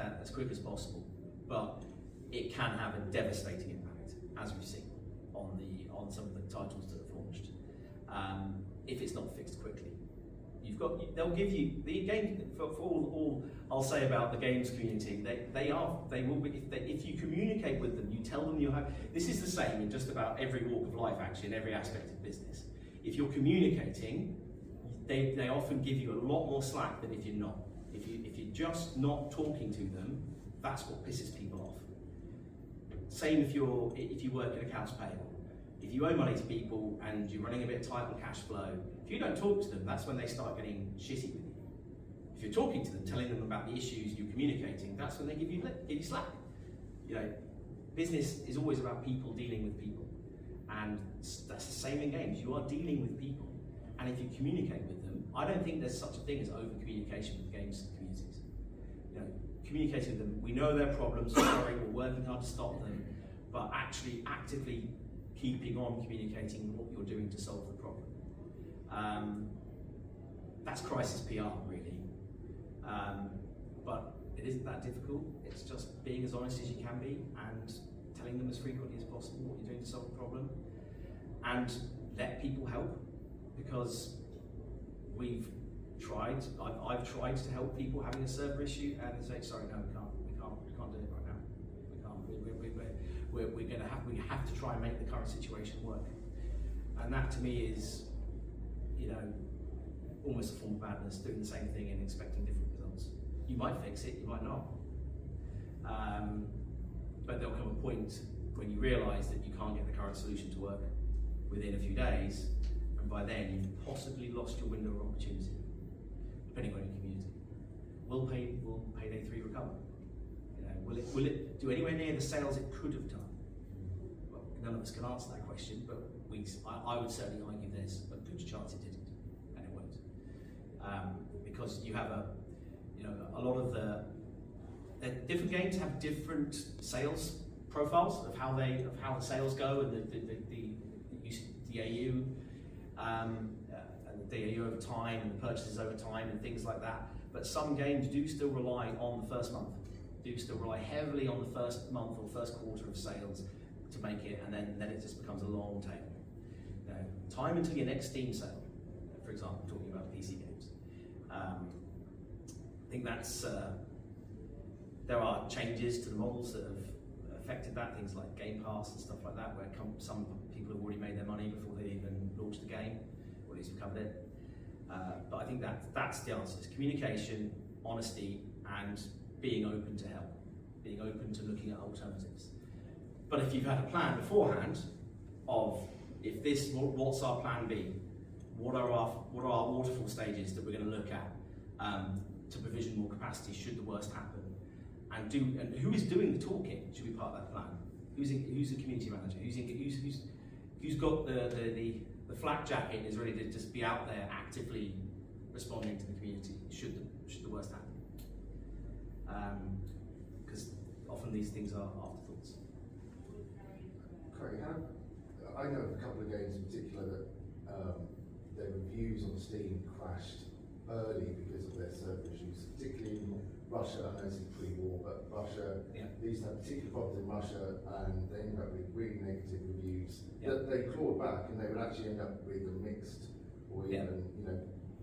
possible, but it can have a devastating impact, as we've seen on some of the titles that have launched. If it's not fixed quickly, they'll give you the game for all I'll say about the games community. They will be, if you communicate with them, you tell them you have. This is the same in just about every walk of life, actually, in every aspect of business. If you're communicating, they often give you a lot more slack than if you're not. If you're just not talking to them, that's what pisses people off. Same if you work in accounts payable. If you owe money to people and you're running a bit tight on cash flow, if you don't talk to them, that's when they start getting shitty with you. If you're talking to them, telling them about the issues you're communicating, that's when they give you slack. You know, business is always about people dealing with people, and that's the same in games. You are dealing with people, and if you communicate with them, I don't think there's such a thing as over communication with games communities. You know, communicating with them, we know their problems, we're sorry, we're working hard to stop them, but actually actively keeping on communicating what you're doing to solve the problem. That's crisis PR, really. But it isn't that difficult. It's just being as honest as you can be and telling them as frequently as possible what you're doing to solve the problem. And let people help, because we've tried, I've tried to help people having a server issue, and they say, sorry, no, we can't do it right now. We can't. We have to try and make the current situation work. And that to me is, you know, almost a form of madness, doing the same thing and expecting different results. You might fix it, you might not. But there'll come a point when you realise that you can't get the current solution to work within a few days, and by then you've possibly lost your window of opportunity, depending on your community. Will Payday 3 recover? You know, will it do anywhere near the sales it could have done? Well, none of us can answer that question, but I would certainly argue there's a good chance it didn't, and it won't, because you have a lot of the different games have different sales profiles of how the sales go, and the DAU and the DAU over time and the purchases over time and things like that. But some games do still rely on the first month, do still rely heavily on the first month or first quarter of sales to make it, and then it just becomes a long tail. You know, time until your next Steam sale, for example, talking about PC games. I think that's there are changes to the models that have affected that, things like Game Pass and stuff like that, where some people have already made their money before they even launched the game, or at least we covered it. But I think that's the answer. It's communication, honesty, and being open to help, being open to looking at alternatives. But if you've had a plan beforehand of, if this, what's our plan B? What are our waterfall stages that we're going to look at to provision more capacity should the worst happen? And who is doing the talking should be part of that plan. Who's the community manager? Who's got the flak jacket and is ready to just be out there actively responding to the community should the worst happen? Because often these things are afterthoughts. Craig, I know of a couple of games in particular that their reviews on Steam crashed early because of their server issues, particularly in Russia. I know this is pre-war, but Russia, they used to have particular problems in Russia, and they ended up with really negative reviews that they clawed back, and they would actually end up with a mixed, or even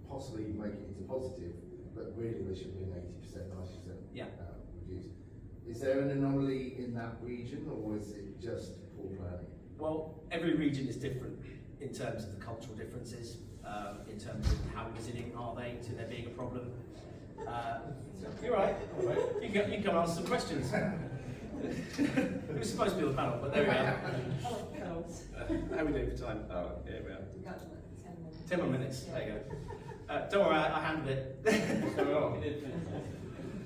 possibly make it into positive, but really there should be an 80%, 90% reviews. Is there an anomaly in that region, or is it just poor planning? Well, every region is different in terms of the cultural differences, in terms of how resilient are they to there being a problem. You're right. You can come and answer some questions. It was supposed to be on the panel, but there we are. How are we doing for time? Oh, here we are. We've got 10 minutes. 10 more minutes. There you go. Don't worry, I handled it.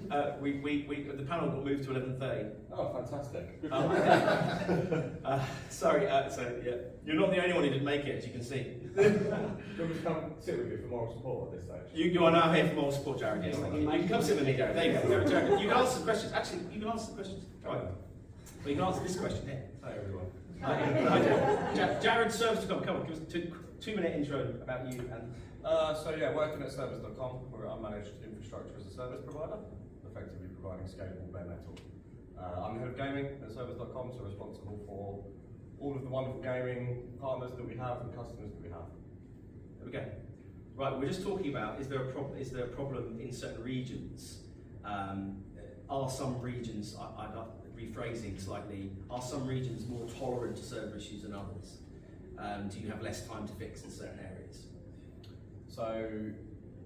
The panel got moved to 11:30. Oh, fantastic. Sorry, you're not the only one who didn't make it, as you can see. Do you want me to come sit with you for moral support at this stage? You are now here for moral support, Jared. Yes, thank you. You can come sit with me, Jared. There you go. Jared, you can answer the questions. Actually, you can answer the questions. Right. Well, you can answer this question here. Hi, everyone. Jared, service.com. Come on, give us a 2-minute intro about you. And Working at service.com, we're an unmanaged infrastructure as a service provider, effectively providing scalable bare metal. I'm the head of gaming at service.com, so responsible for all of the wonderful gaming partners that we have and customers that we have. There we go. Right, we're just talking about, is there a problem in certain regions? Are some regions, I'm rephrasing slightly, are some regions more tolerant to server issues than others? Do you have less time to fix in certain areas? So,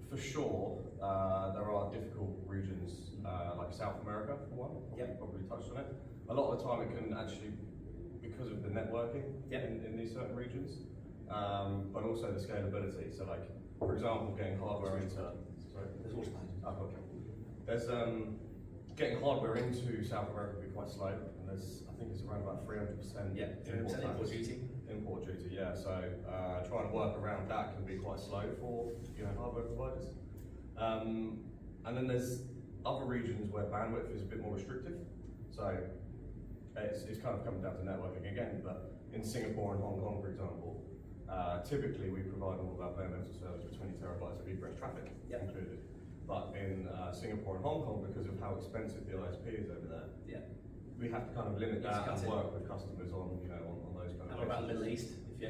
for sure, there are difficult regions like South America, for one. You probably touched on it. A lot of the time it can actually, because of the networking in these certain regions, but also the scalability. So like, for example, getting hardware into, There's also there's getting hardware into South America can be quite slow, and I think it's around about 300% import duty. Import duty, yeah. So trying to work around that can be quite slow for hardware providers. And then there's other regions where bandwidth is a bit more restrictive. So it's kind of coming down to networking again. But in Singapore and Hong Kong, for example, typically we provide all of our bare metal servers with 20 terabytes of egress traffic included. But in Singapore and Hong Kong, because of how expensive the ISP is over there, we have to kind of limit that and work with customers on on those kind of. How about the Middle East? I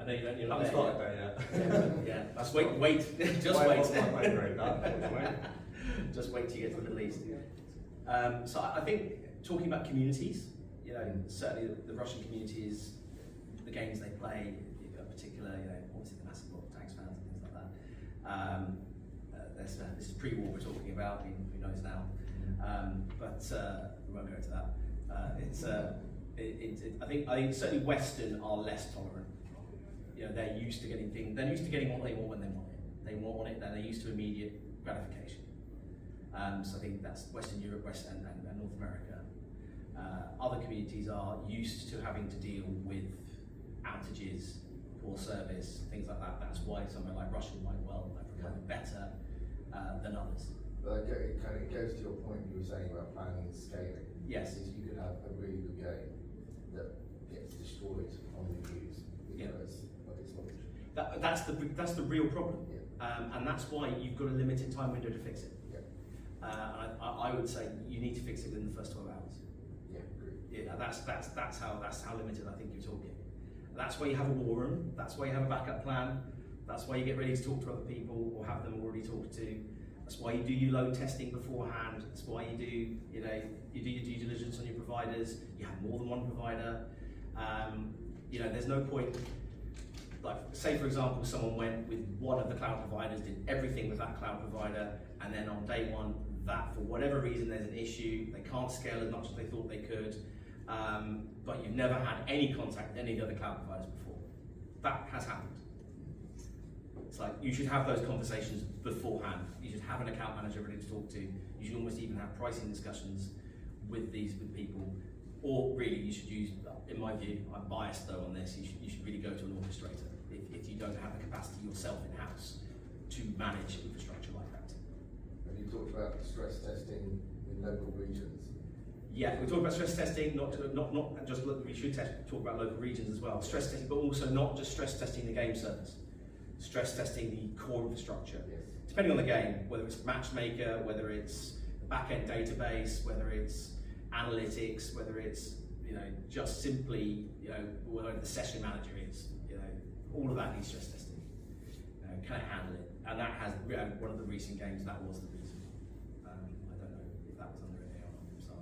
know you're not haven't started there yet. Just wait. Just wait. Just wait till you get to the Middle East. So I think talking about communities, certainly the Russian communities, the games they play, in particular, obviously the massive tanks fans and things like that. This is pre-war we're talking about. Who knows now? But we won't go into that. I think certainly Western are less tolerant. They're used to getting things. They're used to getting what they want when they want it. They want it, then they're used to immediate gratification. So I think that's Western Europe, and North America. Other communities are used to having to deal with outages, poor service, things like that. That's why somewhere like Russia might recover better than others. But it kind of goes to your point you were saying about planning and scaling. Yes. Is you could have a really good game that gets destroyed on reviews because of its launch. That's the real problem, and that's why you've got a limited time window to fix it. I would say you need to fix it within the first 12 hours. Yeah, agree. That's how limited I think you're talking. That's why you have a war room. That's why you have a backup plan. That's why you get ready to talk to other people or have them already talked to. That's why you do your load testing beforehand. That's why you do your due diligence on your providers. You have more than one provider. There's no point. like, say for example, someone went with one of the cloud providers, did everything with that cloud provider, and then on day one, that for whatever reason there's an issue, they can't scale as much as they thought they could, but you've never had any contact with any of the other cloud providers before. That has happened. It's like, you should have those conversations beforehand. You should have an account manager ready to talk to. You should almost even have pricing discussions with people. Or really, you should use, in my view, I'm biased though on this, you should really go to an orchestrator if you don't have the capacity yourself in-house to manage infrastructure like that. Have you talked about stress testing in local regions? Yeah, we talk about stress testing, not just we should talk about local regions as well. Stress testing, but also not just stress testing the game servers. Stress testing the core infrastructure. Yes. Depending on the game, whether it's matchmaker, whether it's the backend database, whether it's analytics, whether it's just simply whether the session manager is, all of that needs stress testing. Can it handle it? And that has one of the recent games that was the reason. I don't know if that was under an or not, so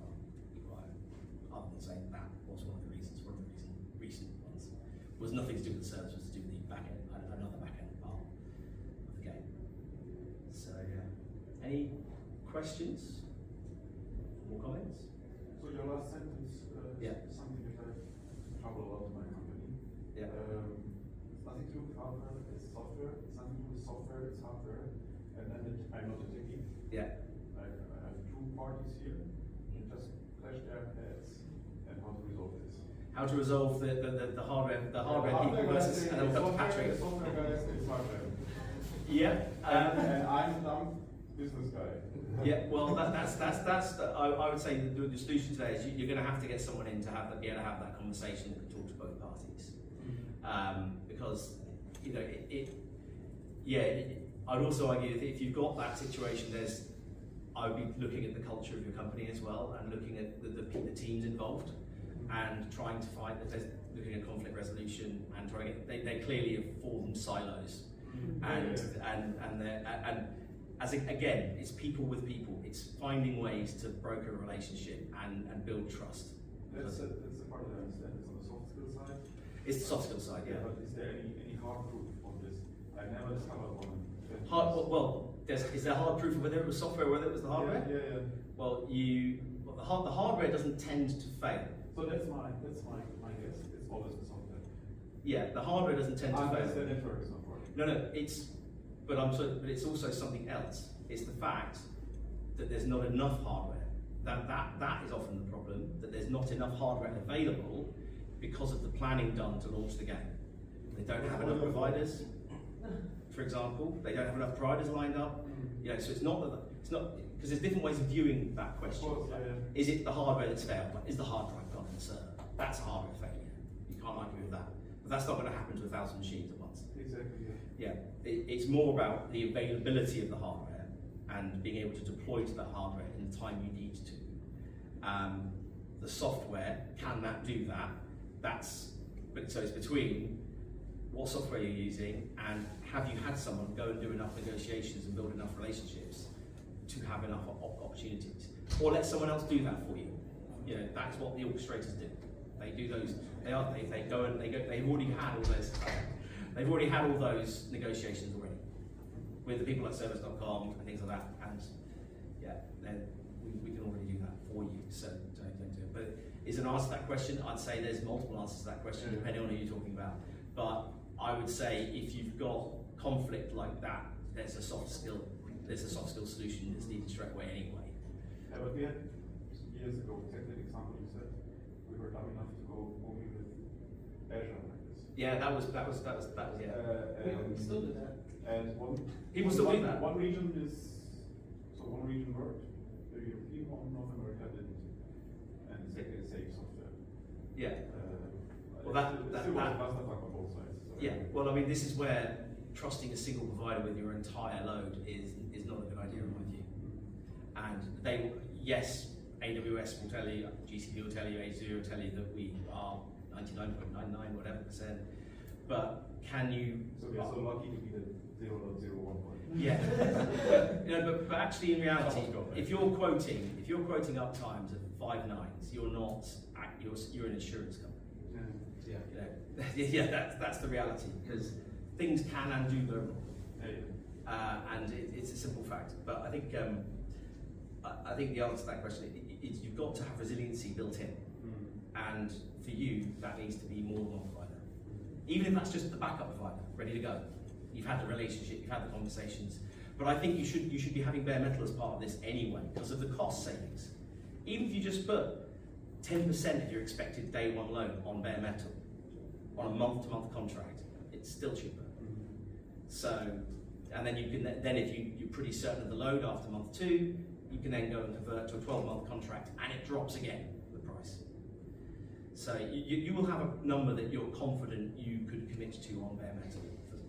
other than saying that was one of the reasons. One of the recent ones was nothing to do with the service, was to do with the backend, another backend part of the game. So yeah, any questions? More comments? So your last sentence Yeah. is something that I have trouble a lot in my company. Yeah. It's nothing to do with hardware, it's software. It's nothing to do with software, it's hardware. And then I'm not a techie. Yeah. I have two parties here and just clash their heads and how to resolve this. How to resolve the hardware people versus, and then we'll come to Patrick. Software guys, it's hardware. Yeah. And I'm a dumb business guy. Yeah, well, that's I would say the solution today is you're going to have to get someone in to be able to have that conversation that can talk to both parties, because I'd also argue that if you've got that situation, I would be looking at the culture of your company as well, and looking at the teams involved, and trying to find that there's looking at conflict resolution and trying to they clearly have formed silos, and again, it's people with people. It's finding ways to broker a relationship and build trust. That's the part that I understand. It's on the soft skill side. It's the soft skill side, yeah. But is there any hard proof on this? I never discovered one. Is there hard proof of whether it was software, whether it was the hardware? Yeah. Well, the hardware doesn't tend to fail. So that's my guess. It's always the software. Yeah, the hardware doesn't tend to Unless fail. the network is not working. No, but it's also something else. It's the fact that there's not enough hardware. That is often the problem, that there's not enough hardware available because of the planning done to launch the game. They don't have enough providers, for example. They don't have enough providers lined up. So it's not because there's different ways of viewing that question. Is it the hardware that's failed? Like, is the hard drive gone in the server? That's a hardware failure. You can't argue with that. But that's not going to happen to 1,000 machines at once. Exactly. Yeah, it's more about the availability of the hardware and being able to deploy to that hardware in the time you need to. The software, can that do that? So it's between what software you're using and have you had someone go and do enough negotiations and build enough relationships to have enough opportunities, or let someone else do that for you. That's what the orchestrators do. They do those. They've already had all those. They've already had all those negotiations already with the people at service.com and things like that, and we can already do that for you. So don't do it. But is an answer to that question? I'd say there's multiple answers to that question depending on who you're talking about. But I would say if you've got conflict like that, there's a soft skill solution that's needed straight away anyway. Yeah, but we had years ago exactly the example you said. We were dumb enough to go only with Azure like this. Yeah, that was yeah. We still do that. And People still do that. One region worked. The European one, North America didn't. And exactly the same software. Yeah. Well, was a clusterfuck on both sides. So. Yeah. Well, I mean, this is where trusting a single provider with your entire load is not a good idea in my view. And AWS will tell you, GCP will tell you, Azure will tell you that we are 99.99 whatever %. But can you? So we are so lucky to be the 0.01 point. Yeah. but actually, in reality, if you're quoting uptimes of 5 nines, you're an insurance company. Yeah. Yeah. You know, yeah, that's the reality, because things can and do go wrong. And it's a simple fact. But I think the answer to that question is you've got to have resiliency built in. And for you, that needs to be more than one provider. Even if that's just the backup provider, ready to go. You've had the relationship, you've had the conversations. But I think you should be having bare metal as part of this anyway, because of the cost savings. Even if you just put 10% of your expected day one load on bare metal, on a month-to-month contract, it's still cheaper. So, and then you can, if you're pretty certain of the load after month 2, you can then go and convert to a 12-month contract, and it drops again, the price. So you will have a number that you're confident you could commit to on bare metal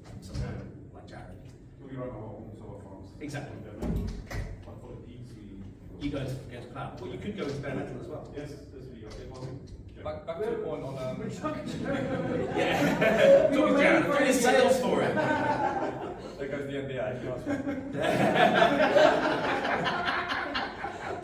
from someone like Jared. We run our own server farms. Exactly. But for the peaks, You go to cloud. Well, you could go into bare metal as well. yes, this video, it wasn't. Back to the point on. Yeah. Talking to Jared, I'm doing his sales for him. There goes the NDA.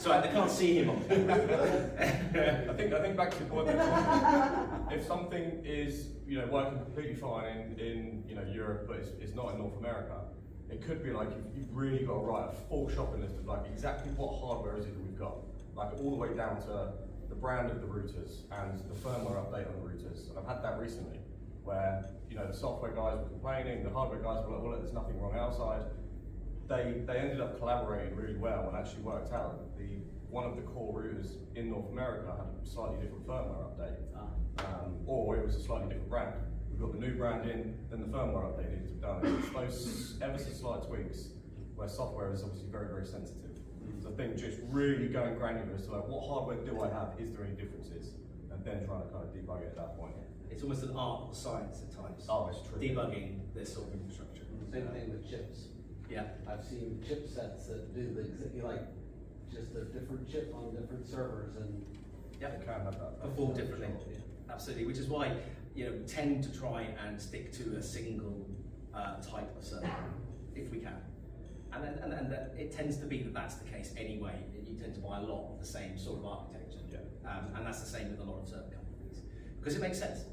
Sorry, they can't see him on I think back to the point that if something is working completely fine in Europe, but it's not in North America, it could be like you've really got to write a full shopping list of like exactly what hardware is it that we've got, like all the way down to the brand of the routers and the firmware update on the routers. And I've had that recently, where the software guys were complaining, the hardware guys were like, well, there's nothing wrong outside. They ended up collaborating really well and actually worked out. One of the core routers in North America had a slightly different firmware update, or it was a slightly different brand. We got the new brand in, then the firmware update needed to be done. It's those ever so slight tweaks where software is obviously very, very sensitive. So I think just really going granular as to like, what hardware do I have? Is there any differences? And then trying to kind of debug it at that point. It's almost an art or science at times. Oh, it's true. Debugging this sort of infrastructure. Same thing with chips. Yeah. I've seen chipsets that do just a different chip on different servers and. Yep. They can have that. Perform differently. Yeah. Absolutely, which is why tend to try and stick to a single type of server if we can, and that it tends to be that's the case anyway. You tend to buy a lot of the same sort of architecture, and that's the same with a lot of server companies because it makes sense.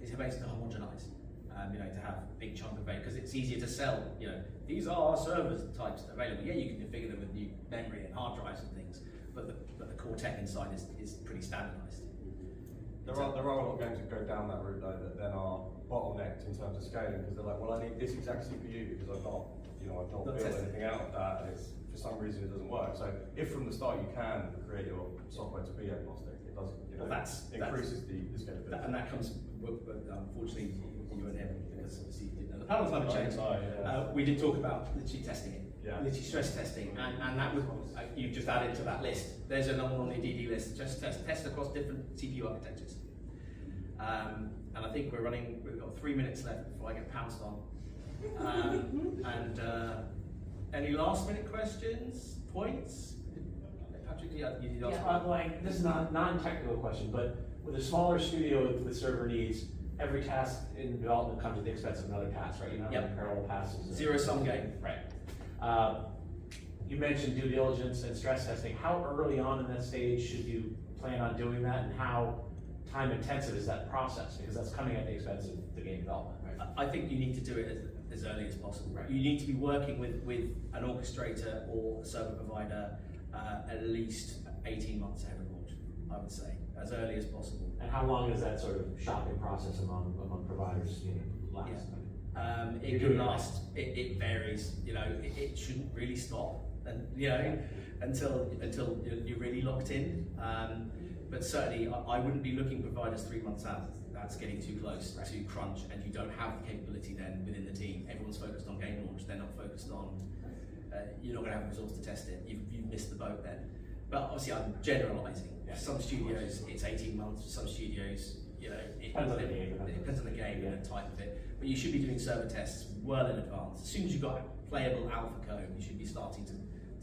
It makes it homogenized, to have a big chunk of because it's easier to sell. These are our servers types available. Yeah, you can configure them with new memory and hard drives and things, but the core tech inside is pretty standardized. There are a lot of games that go down that route though that then are bottlenecked in terms of scaling because they're like, well, I need this exact CPU because I've not built anything out of that, and it's for some reason it doesn't work. So if from the start you can create your software to be agnostic, it does increases the scalability. And that comes unfortunately you and him because obviously you didn't know the panel climate change. We did talk about literally testing it. Yeah. Literally stress testing, and that was you've just added to that list. There's another one on the DD list. Just test across different CPU architectures. And I think we've got 3 minutes left before I get pounced on. Any last minute questions, points? Patrick, you did ask. This is not a non-technical question, but with a smaller studio with server needs, every task in development comes at the expense of another task, right? You're not running parallel passes. Zero-sum game. Right. You mentioned due diligence and stress testing. How early on in that stage should you plan on doing that, and how time intensive is that process? Because that's coming at the expense of the game development, right? I think you need to do it as early as possible. Right. You need to be working with an orchestrator or a server provider at least 18 months ahead of launch, I would say, as early as possible. And how long does that sort of shopping process among providers last? Yeah. It can last. It varies. It shouldn't really stop, and until you're really locked in. But certainly, I wouldn't be looking providers 3 months out. That's getting too close to crunch, and you don't have the capability then within the team. Everyone's focused on game launch. They're not focused on. You're not going to have resource to test it. You've missed the boat then. But obviously, I'm generalising. Some studios, it's 18 months. Some studios, it depends on the game and the type of it. But you should be doing server tests well in advance. As soon as you've got playable alpha code, you should be starting to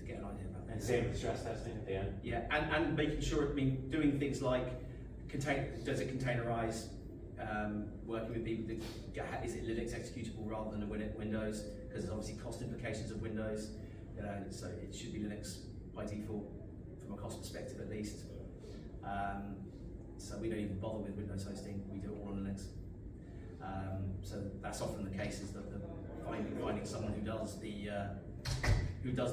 get an idea about that. And same with stress testing at the end. Yeah, and making sure, doing things like does it containerize? Working with people, is it Linux executable rather than Windows? Because there's obviously cost implications of Windows. So it should be Linux by default from a cost perspective at least. so we don't even bother with Windows hosting. We do it all on Linux. So that's often the case, is that finding someone who does the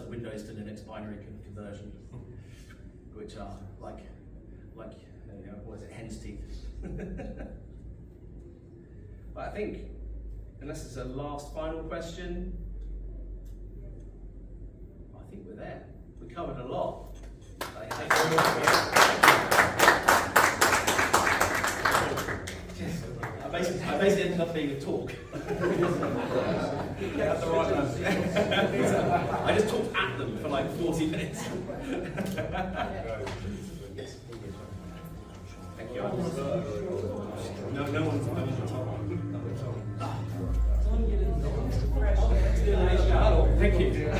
Windows to Linux binary conversion, which are like what is it, hen's teeth. But I think, unless there's a last final question, I think we're there. We covered a lot. I basically ended up being a talk. That's the right answer. I just talked at them for like 40 minutes. Thank you. No one's Thank you.